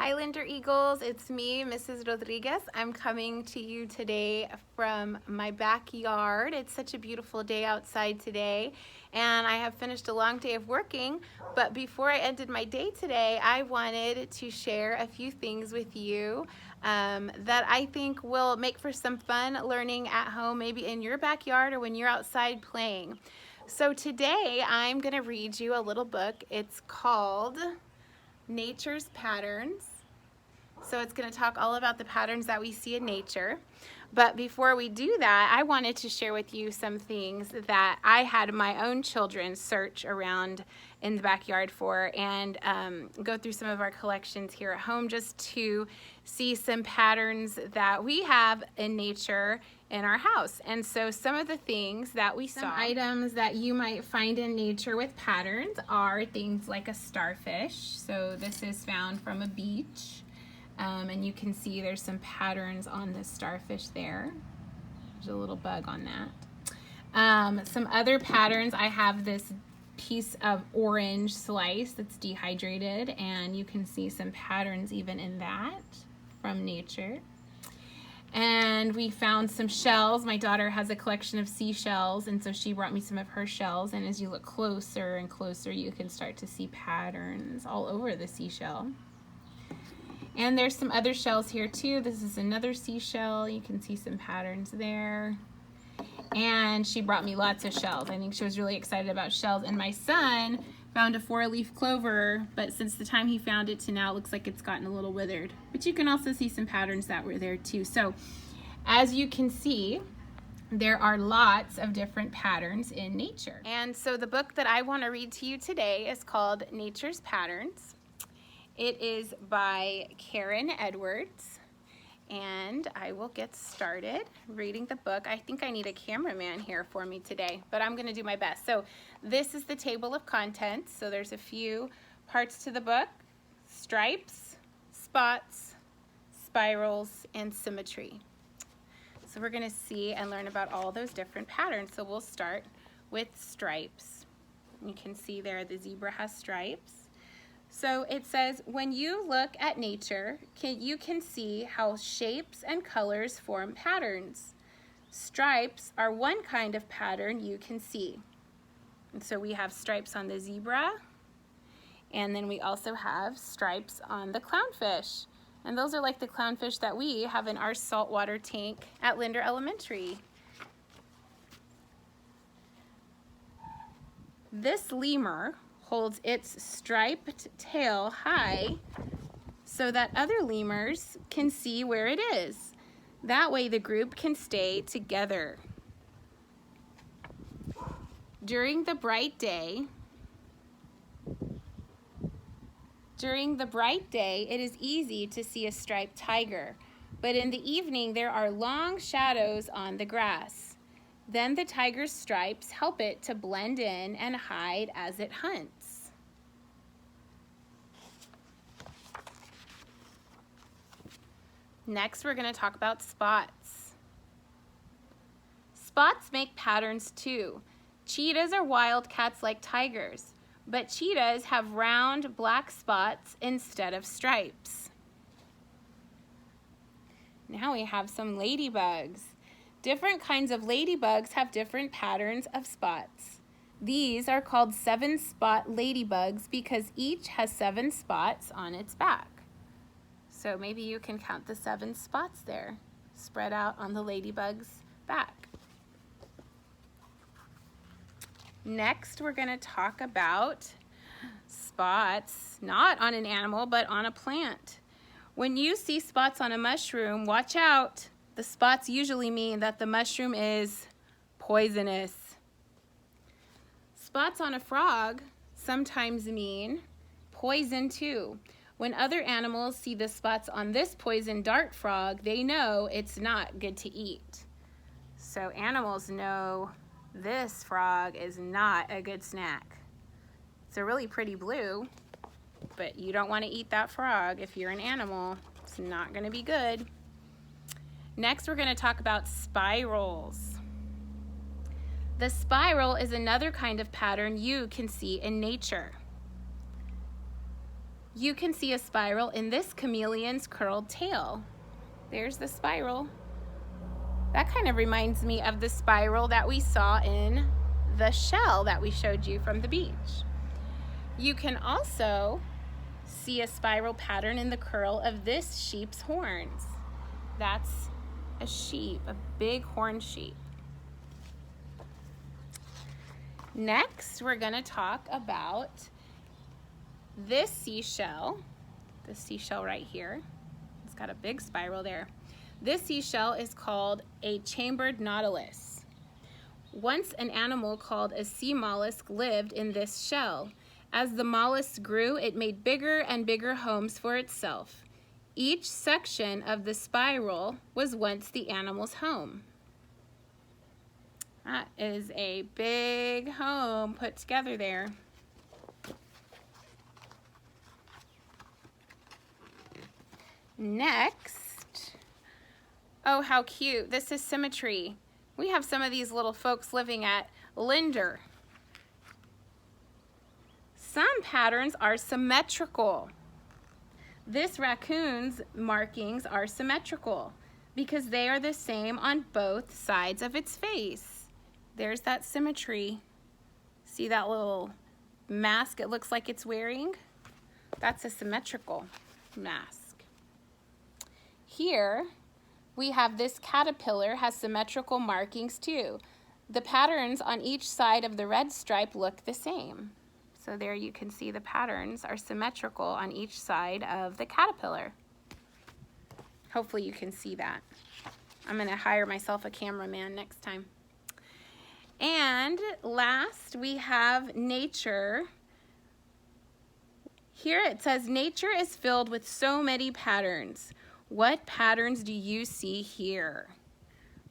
Hi Linder Eagles, it's me, Mrs. Rodriguez. I'm coming to you today from my backyard. It's such a beautiful day outside today, and I have finished a long day of working, but before I ended my day today, I wanted to share a few things with you that I think will make for some fun learning at home, maybe in your backyard or when you're outside playing. So today I'm going to read you a little book. It's called Nature's Patterns. So it's going to talk all about the patterns that we see in nature. But before we do that, I wanted to share with you some things that I had my own children search around in the backyard for, and go through some of our collections here at home just to see some patterns that we have in nature in our house. And so some of the things that we saw, some items that you might find in nature with patterns are things like a starfish. So this is found from a beach. And you can see there's some patterns on the starfish there. There's a little bug on that. Some other patterns, I have this piece of orange slice that's dehydrated, and you can see some patterns even in that from nature. And we found some shells. My daughter has a collection of seashells, and so she brought me some of her shells, and as you look closer and closer, you can start to see patterns all over the seashell. And there's some other shells here too. This is another seashell. You can see some patterns there. And she brought me lots of shells. I think she was really excited about shells. And my son found a 4-leaf clover, but since the time he found it to now, it looks like it's gotten a little withered. But you can also see some patterns that were there too. So as you can see, there are lots of different patterns in nature. And so the book that I want to read to you today is called Nature's Patterns. It is by Karen Edwards, and I will get started reading the book. I think I need a cameraman here for me today, but I'm going to do my best. So this is the table of contents. So there's a few parts to the book: stripes, spots, spirals, and symmetry. So we're going to see and learn about all those different patterns. So we'll start with stripes. You can see there the zebra has stripes. So it says, when you look at nature, you can see how shapes and colors form patterns. Stripes are one kind of pattern you can see. And so we have stripes on the zebra, and then we also have stripes on the clownfish. And those are like the clownfish that we have in our saltwater tank at Linder Elementary. This lemur holds its striped tail high so that other lemurs can see where it is. That way the group can stay together. During the bright day, it is easy to see a striped tiger, but in the evening there are long shadows on the grass. Then the tiger's stripes help it to blend in and hide as it hunts. Next, we're going to talk about spots. Spots make patterns too. Cheetahs are wildcats like tigers, but cheetahs have round black spots instead of stripes. Now we have some ladybugs. Different kinds of ladybugs have different patterns of spots. These are called 7-spot ladybugs because each has 7 spots on its back. So maybe you can count the 7 spots there, spread out on the ladybug's back. Next, we're going to talk about spots, not on an animal, but on a plant. When you see spots on a mushroom, watch out. The spots usually mean that the mushroom is poisonous. Spots on a frog sometimes mean poison too. When other animals see the spots on this poison dart frog, they know it's not good to eat. So animals know this frog is not a good snack. It's a really pretty blue, but you don't want to eat that frog if you're an animal. It's not going to be good. Next, we're going to talk about spirals. The spiral is another kind of pattern you can see in nature. you can see a spiral in this chameleon's curled tail. There's the spiral. That kind of reminds me of the spiral that we saw in the shell that we showed you from the beach. You can also see a spiral pattern in the curl of this sheep's horns. That's a sheep, a big horned sheep. Next, we're going to talk about this seashell right here. It's got a big spiral there. This seashell is called a chambered nautilus. Once an animal called a sea mollusk lived in this shell. As the mollusk grew, it made bigger and bigger homes for itself. Each section of the spiral was once the animal's home. That is a big home put together there. Next, oh, how cute. This is symmetry. We have some of these little folks living at Linder. Some patterns are symmetrical. This raccoon's markings are symmetrical because they are the same on both sides of its face. There's that symmetry. See that little mask it looks like it's wearing? That's a symmetrical mask. Here we have this caterpillar has symmetrical markings too. The patterns on each side of the red stripe look the same. So there you can see the patterns are symmetrical on each side of the caterpillar. Hopefully you can see that. I'm going to hire myself a cameraman next time. And last we have nature. Here it says, nature is filled with so many patterns. What patterns do you see here?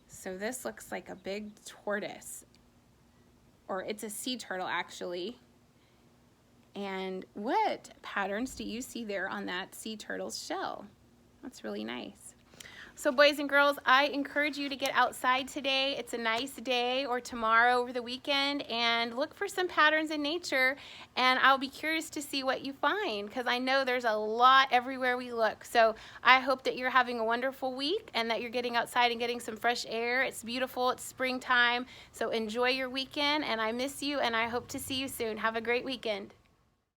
So this looks like a big tortoise, or it's a sea turtle actually. And what patterns do you see there on that sea turtle's shell? That's really nice. So boys and girls, I encourage you to get outside today. It's a nice day, or tomorrow over the weekend, and look for some patterns in nature, and I'll be curious to see what you find because I know there's a lot everywhere we look. So I hope that you're having a wonderful week and that you're getting outside and getting some fresh air. It's beautiful, it's springtime, so enjoy your weekend, and I miss you and I hope to see you soon. Have a great weekend.